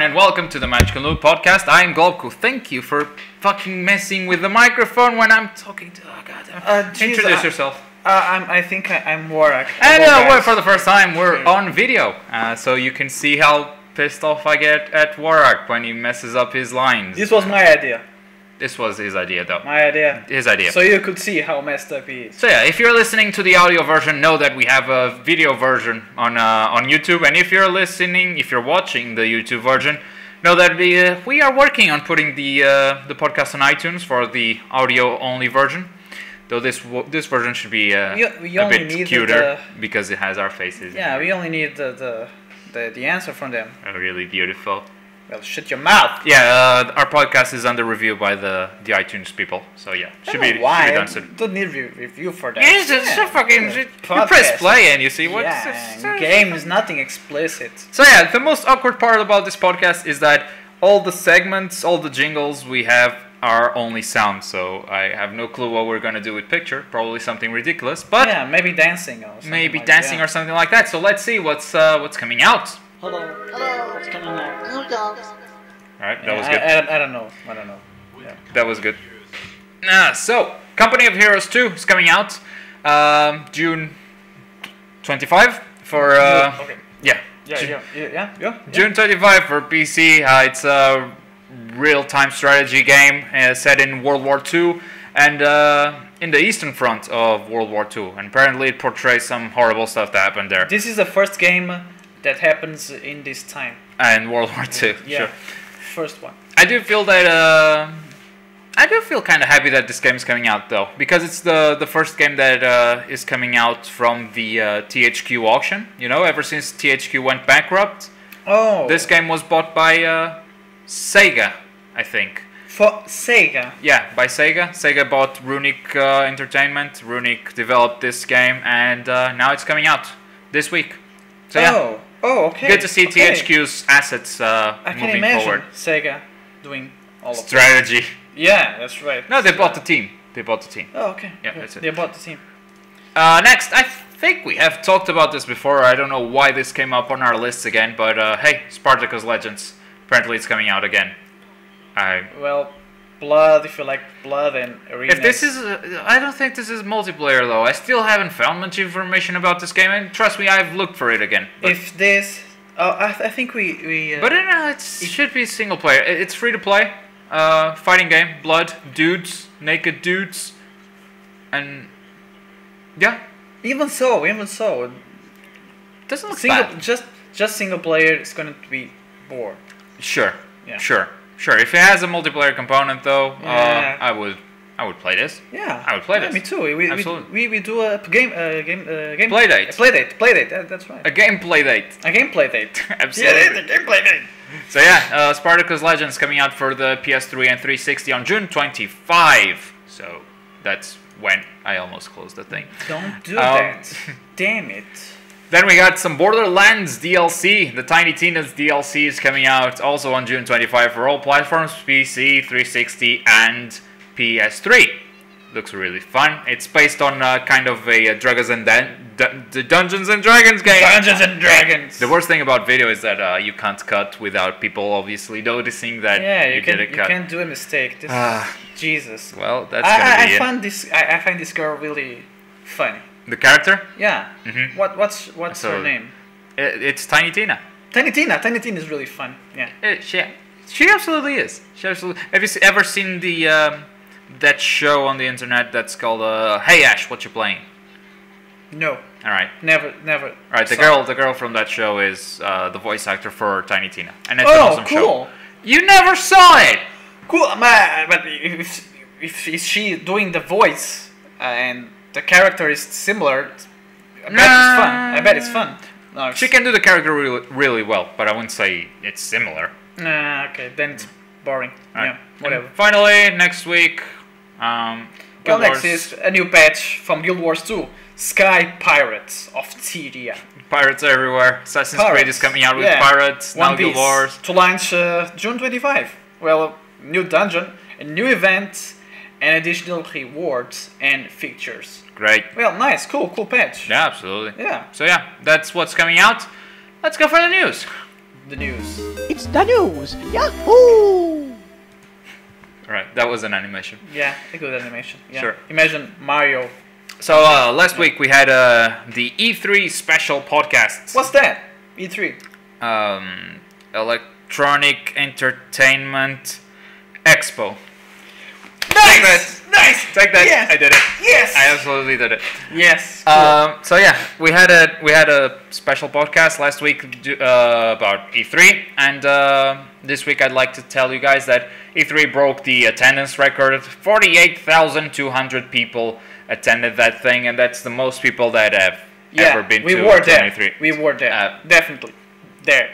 and welcome to the Magical Noob podcast. I am Globku. Thank you for fucking messing with the microphone when I'm talking to... Oh god. Introduce yourself. I think I'm Warwick. And for the first time, we're on video. So you can see how pissed off I get at Warwick when he messes up his lines. This was my idea. This was his idea, though. My idea. His idea. So you could see how messed up he is. So yeah, if you're listening to the audio version, know that we have a video version on YouTube. And if you're watching the YouTube version, know that we are working on putting the podcast on iTunes for the audio-only version. Though this version should be a bit cuter because it has our faces. Yeah, we only need the answer from them. Really beautiful. Well, shut your mouth. Yeah, our podcast is under review by the iTunes people. So yeah, should be done soon. Don't need review for that. Yes, it's a fucking... You press play and you see what's... Yeah, game is nothing explicit. So yeah, the most awkward part about this podcast is that all the segments, all the jingles we have are only sound. So I have no clue what we're going to do with picture. Probably something ridiculous, but... Yeah, maybe dancing or something. Maybe dancing or something like that. So let's see what's coming out. Hello, what's coming out? Blue dogs. Alright, that was good. I don't know. Yeah. That was good. So, Company of Heroes 2 is coming out June 25 for... Okay. Yeah. Yeah. June 25 for PC. It's a real-time strategy game set in World War II and in the Eastern Front of World War II. And apparently it portrays some horrible stuff that happened there. This is the first game that happens in this time. And World War II, yeah. Sure. First one. I do feel that I do feel kind of happy that this game is coming out though, because it's the first game that is coming out from the THQ auction. You know, ever since THQ went bankrupt. Oh. This game was bought by Sega, I think. For Sega? Yeah, by Sega. Sega bought Runic Entertainment. Runic developed this game, and now it's coming out this week. So yeah. Oh, okay. Good to see THQ's assets moving forward. Sega doing all of strategy. Yeah, that's right. No, they bought the team. Oh, okay. Yeah, that's it. They bought the team. Next, I think we have talked about this before. I don't know why this came up on our lists again, but hey, Spartacus Legends. Apparently, it's coming out again. Well, blood. If you like blood and arenas. If this is, I don't think this is multiplayer though. I still haven't found much information about this game, and trust me, I've looked for it again. If this, I think we. But it should be single player. It's free to play. Fighting game, blood, dudes, naked dudes, and yeah. Even so, doesn't look bad. Just single player is going to be bored. Sure. Yeah. Sure. If it has a multiplayer component, though, yeah. I would play this. Yeah, I would play this. Me too. We do a game play date. Play date. That's right. A gameplay date. Absolutely. Yeah, the gameplay date. So yeah, Spartacus Legends coming out for the PS3 and 360 on June 25. So that's when I almost closed the thing. Don't do that. Damn it. Then we got some Borderlands DLC. The Tiny Tina's DLC is coming out also on June 25 for all platforms, PC, 360, and PS3. Looks really fun. It's based on kind of a Dungeons and Dragons game. Dungeons and Dragons. The worst thing about video is that you can't cut without people obviously noticing that you did a cut. You can't do a mistake. Jesus. Well, that's gonna be it. I find this girl really funny. The character? Yeah. Mm-hmm. What's her name? It's Tiny Tina. Tiny Tina is really fun. Yeah. She absolutely is. Have you ever seen that show on the internet that's called Hey Ash, what you playing? No. All right. Never. All right. The girl from that show is the voice actor for Tiny Tina, and it's an awesome show. You never saw it. Cool, man. But if she doing the voice and the character is similar, I bet it's fun. No, she can do the character really well, but I wouldn't say it's similar. Okay, then it's boring. Right. Yeah, whatever. And finally, next week, next is a new patch from Guild Wars 2, Sky Pirates of Tyria. Pirates everywhere. Assassin's Creed is coming out with pirates. Now Guild Wars. To launch June 25. Well, new dungeon, a new event, and additional rewards and features. Great. Well, nice, cool patch. Yeah, absolutely. Yeah. So yeah, that's what's coming out. Let's go for the news. the news. It's the news! Yahoo! Alright, that was an animation. Yeah, a good animation. Yeah. Sure. Imagine Mario. So last week we had the E3 special podcast. What's that? E3. Electronic Entertainment Expo. Nice! Nice! Take that! Yes. I did it. Yes! I absolutely did it. Yes. So yeah, we had a special podcast last week about E3, and this week I'd like to tell you guys that E3 broke the attendance record. 48,200 people attended that thing, and that's the most people that have ever been to E3. We were there. Definitely there,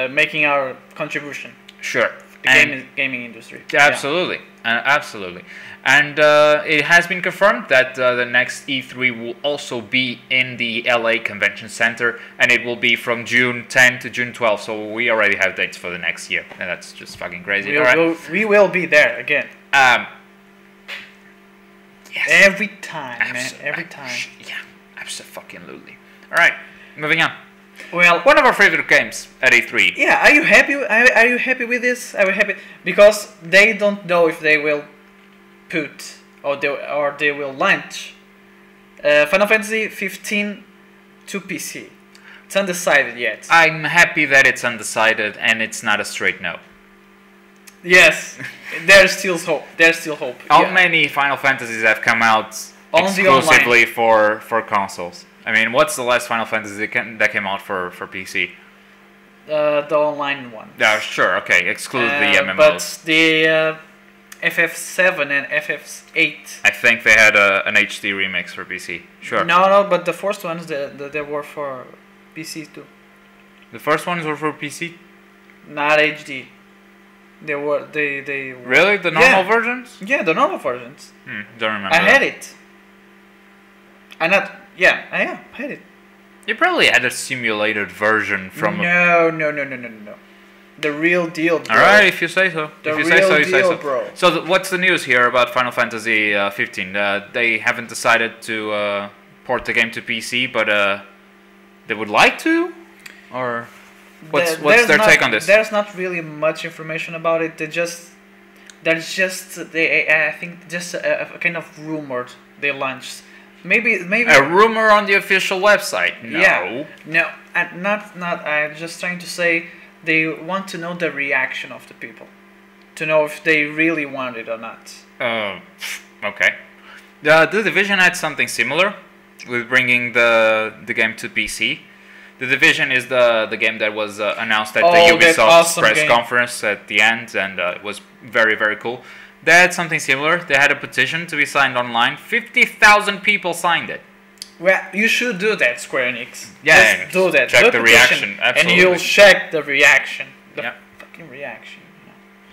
making our contribution. Sure. The gaming industry. Absolutely, absolutely. And it has been confirmed that the next E3 will also be in the LA Convention Center, and it will be from June 10 to June 12. So we already have dates for the next year, and that's just fucking crazy. We will be there again. Yes. Every time, man. Every time. Yeah, absolutely. All right, moving on. Well, one of our favorite games at E3. Yeah, are you happy? Are you happy with this? Are you happy because they don't know if they will put or they will launch Final Fantasy 15 to PC. It's undecided yet. I'm happy that it's undecided and it's not a straight no. Yes, there's still hope. There's still hope. How many Final Fantasies have come out exclusively for consoles? I mean, what's the last Final Fantasy that came out for PC? The online one. Yeah, sure, okay. Exclude the MMOs. But the FF7 and FF8. I think they had an HD remix for PC. Sure. No, but the first ones they were for PC too. The first ones were for PC? Not HD. They were. Really? The normal versions? Yeah, the normal versions. Don't remember. I had it. I had it. You probably had a simulated version from. No. The real deal, bro. All right, if you say so. The if you real say so, you deal, say so. bro. So what's the news here about Final Fantasy 15? They haven't decided to port the game to PC, but they would like to, or what's their take on this? There's not really much information about it. I think just a kind of rumor they launched. Maybe a rumor on the official website. No. Yeah. No, I'm just trying to say they want to know the reaction of the people, to know if they really want it or not. Okay. The Division had something similar with bringing the game to PC. The Division is the game that was announced at the Ubisoft press conference at the end, and it was very, very cool. They had something similar. They had a petition to be signed online. 50,000 people signed it. Well, you should do that, Square Enix. Yeah, just do that. Check the reaction. Absolutely. And you'll check the reaction. The fucking reaction.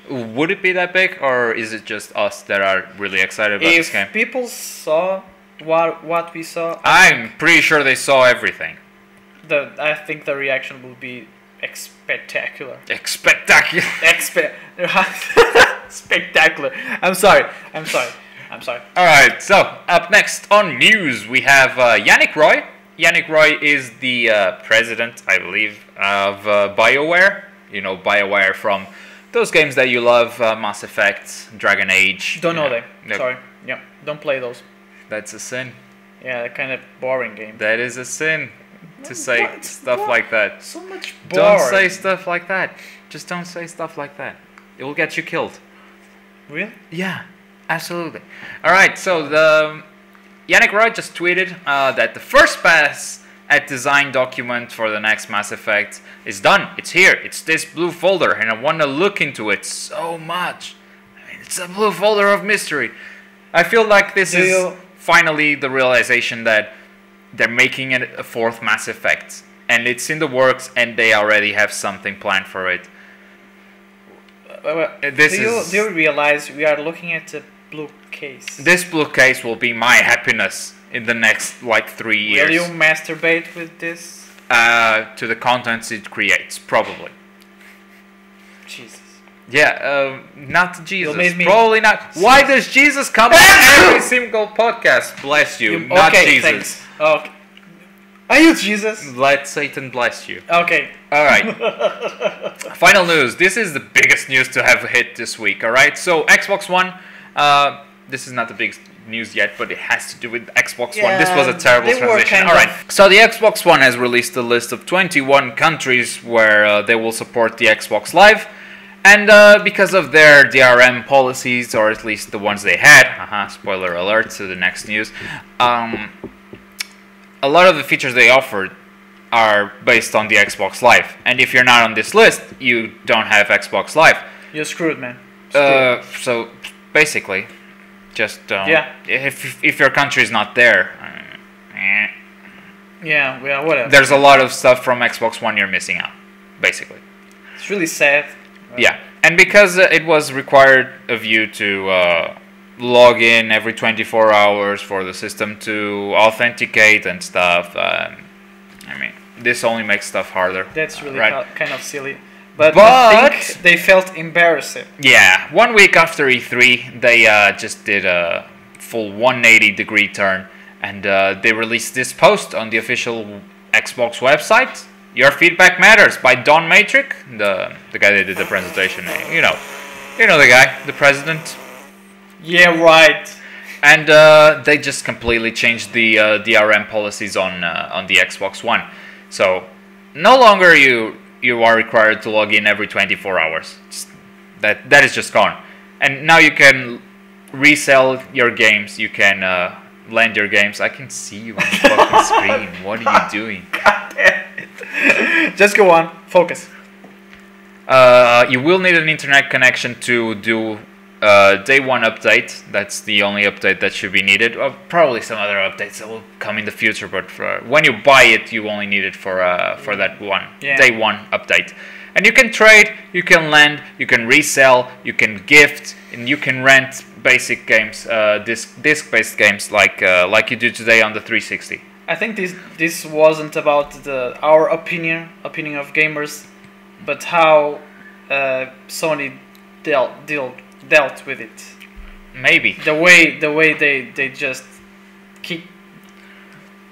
Would it be that big, or is it just us that are really excited about this game? If people saw what we saw, I'm pretty sure they saw everything. I think the reaction will be spectacular. Spectacular. Spectacular. I'm sorry. Alright, so up next on news we have Yannick Roy. Yannick Roy is the president, I believe, of BioWare. You know BioWare from those games that you love, Mass Effect, Dragon Age. Don't know them. Sorry. Yeah, don't play those. That's a sin. Yeah, kind of boring game. That is a sin. To say stuff like that. So much boring. Don't say stuff like that. Just don't say stuff like that. It will get you killed. Really? Yeah, absolutely. Alright, so Yannick Roy just tweeted that the first pass at design document for the next Mass Effect is done. It's here. It's this blue folder, and I want to look into it so much. I mean, it's a blue folder of mystery. I feel like this is finally the realization that they're making it a fourth Mass Effect, and it's in the works, and they already have something planned for it. Do you realize we are looking at a blue case? This blue case will be my happiness in the next 3 years. Will you masturbate with this? To the contents it creates, probably. Jesus. Yeah, not Jesus. Me... Probably not. Why does Jesus come on every single podcast? Bless you. Not Jesus. Thanks. Okay. Are you Jesus? Let Satan bless you. Okay. Alright. Final news. This is the biggest news to have hit this week, alright? So, Xbox One, this is not the biggest news yet, but it has to do with Xbox One. This was a terrible transition. Alright. So, the Xbox One has released a list of 21 countries where they will support the Xbox Live. And because of their DRM policies, or at least the ones they had, spoiler alert to the next news, a lot of the features they offered are based on the Xbox Live. And if you're not on this list, you don't have Xbox Live. You're screwed, man. So basically, just if your country is not there, yeah, whatever. There's a lot of stuff from Xbox One you're missing out, basically. It's really sad. Yeah, and because it was required of you to log in every 24 hours for the system to authenticate and stuff, I mean, this only makes stuff harder. That's really right? kind of silly. But I think they felt embarrassed. Yeah, 1 week after E3, they just did a full 180-degree turn, and they released this post on the official Xbox website. Your feedback matters by Don Matrix, the guy that did the presentation. You know the guy, the president. Yeah, right. And they just completely changed the DRM policies on the Xbox One. So no longer you are required to log in every 24 hours. That is just gone. And now you can resell your games. You can lend your games. I can see you on the fucking screen. What are you doing? God damn it. Just go on. Focus. You will need an internet connection to do day one update. That's the only update that should be needed. Probably some other updates that will come in the future, but when you buy it, you only need it for that day one update. And you can trade, you can lend, you can resell, you can gift, and you can rent basic games, disc-based games like you do today on the 360. I think this wasn't about our opinion of gamers, but how Sony dealt with it. Maybe the way they just kicked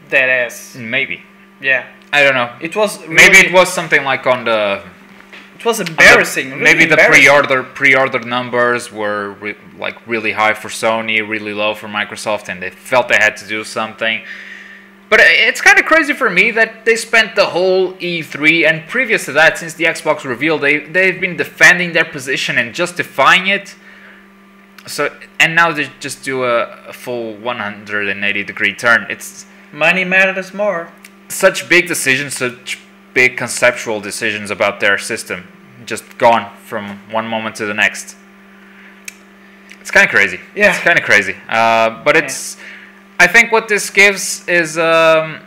that ass. Maybe. Yeah. I don't know. It was really, maybe it was something like on the. It was embarrassing. Maybe the pre-order numbers were really high for Sony, really low for Microsoft, and they felt they had to do something. But it's kind of crazy for me that they spent the whole E3 and previous to that, since the Xbox reveal, they've been defending their position and justifying it. So and now they just do a full 180-degree turn. It's money matters more. Such big decisions, such big conceptual decisions about their system, just gone from one moment to the next. It's kind of crazy. Yeah, it's kind of crazy. But it's. I think what this gives is now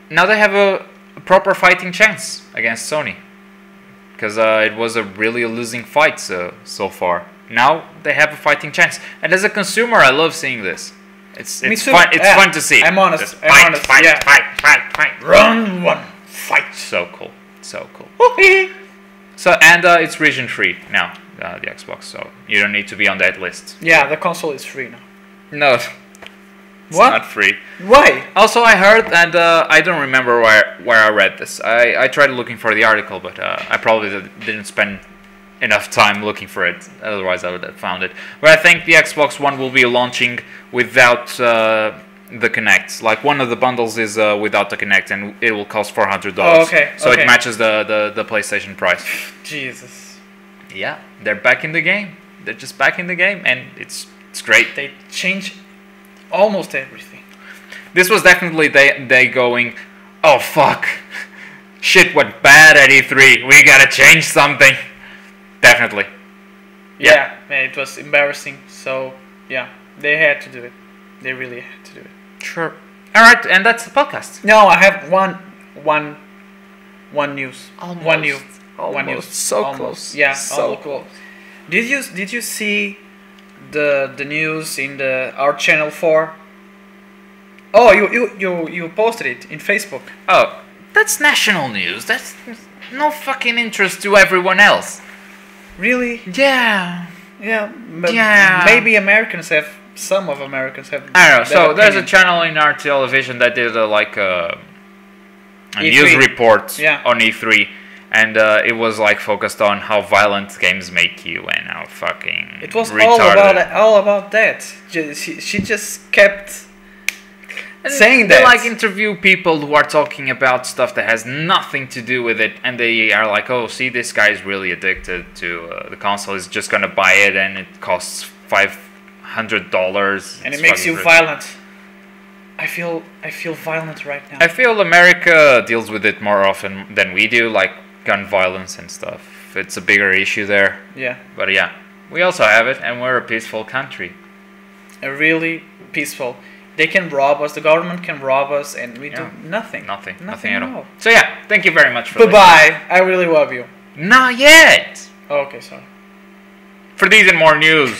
they have a proper fighting chance against Sony, because it was a losing fight so far. Now they have a fighting chance, and as a consumer, I love seeing this. It's fun. It's fun to see. I'm honest. Just fight. Round one, fight. So cool. So and it's region free now, the Xbox, so you don't need to be on that list. Yeah, the console is free now. No. It's what? Not free. Why? Also, I heard, and I don't remember where I read this. I tried looking for the article, but I probably didn't spend enough time looking for it. Otherwise, I would have found it. But I think the Xbox One will be launching without the Kinect. Like, one of the bundles is without the Kinect, and it will cost $400. Oh, okay. So it matches the PlayStation price. Jesus. Yeah, they're back in the game. They're just back in the game, and it's great. They change almost everything. This was definitely they going, oh fuck, shit went bad at E3, we gotta change something. Definitely. Yeah, it was embarrassing, so yeah, they had to do it. They really had to do it. Sure. Alright, and that's the podcast. No, I have one news. Almost. One news. So almost. close. Yeah, so close. Did you see the news in our channel 4? Oh, you posted it in Facebook. Oh, that's national news. That's no fucking interest to everyone else. Really? Yeah. Yeah. Maybe some of Americans have. I don't know. So there's a opinion. channel in our television that did news report Yeah. on E3, and it was like focused on how violent games make you and how fucking It was retarded. all about that. She just kept And saying they that. like interview people who are talking about stuff that has nothing to do with it, and they are like, "Oh, see, this guy is really addicted to the console. He's just gonna buy it, and it costs $500." and it makes you violent. I feel violent right now. I feel America deals with it more often than we do, like gun violence and stuff. It's a bigger issue there. Yeah, But yeah, we also have it, and we're a peaceful country. a really peaceful. They can rob us. The government can rob us, and we Yeah. do nothing. Nothing at all. So yeah, thank you very much for Bye bye. I really love you. listening. Not yet! Oh, okay, sorry. For these and more news,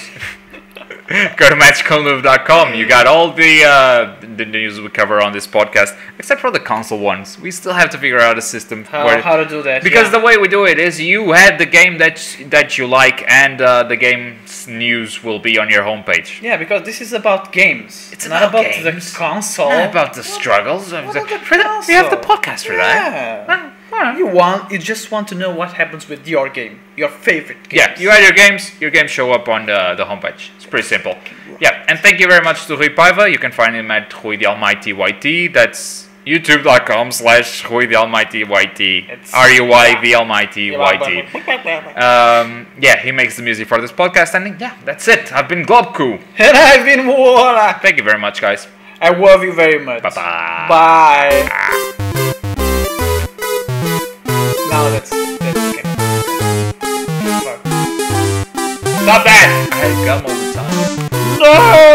go to magicalnoob.com. You got all the news we cover on this podcast, except for the console ones. We still have to figure out a system How to do that? because yeah. the way we do it is you add the game that you like, and the game's news will be on your homepage. Yeah, because this is about games. It's not about about games. the console. Not about the struggles. What of about the for that, we have the console? podcast for that. Yeah. Well, You just want to know what happens with your game, your favorite game. yeah, you add your games show up on the homepage. It's pretty simple. Yeah, and thank you very much to Rui Paiva. You can find him at Rui the Almighty YT. That's youtube.com/Rui the Almighty YT. It's- RUI the Almighty YT. Yeah, he makes the music for this podcast, and yeah, that's it. I've been Globku. And I've been Wara. Thank you very much, guys. I love you very much. Bye-bye. Bye. Now that's okay. Fuck. Stop that! I have gum all the time. No!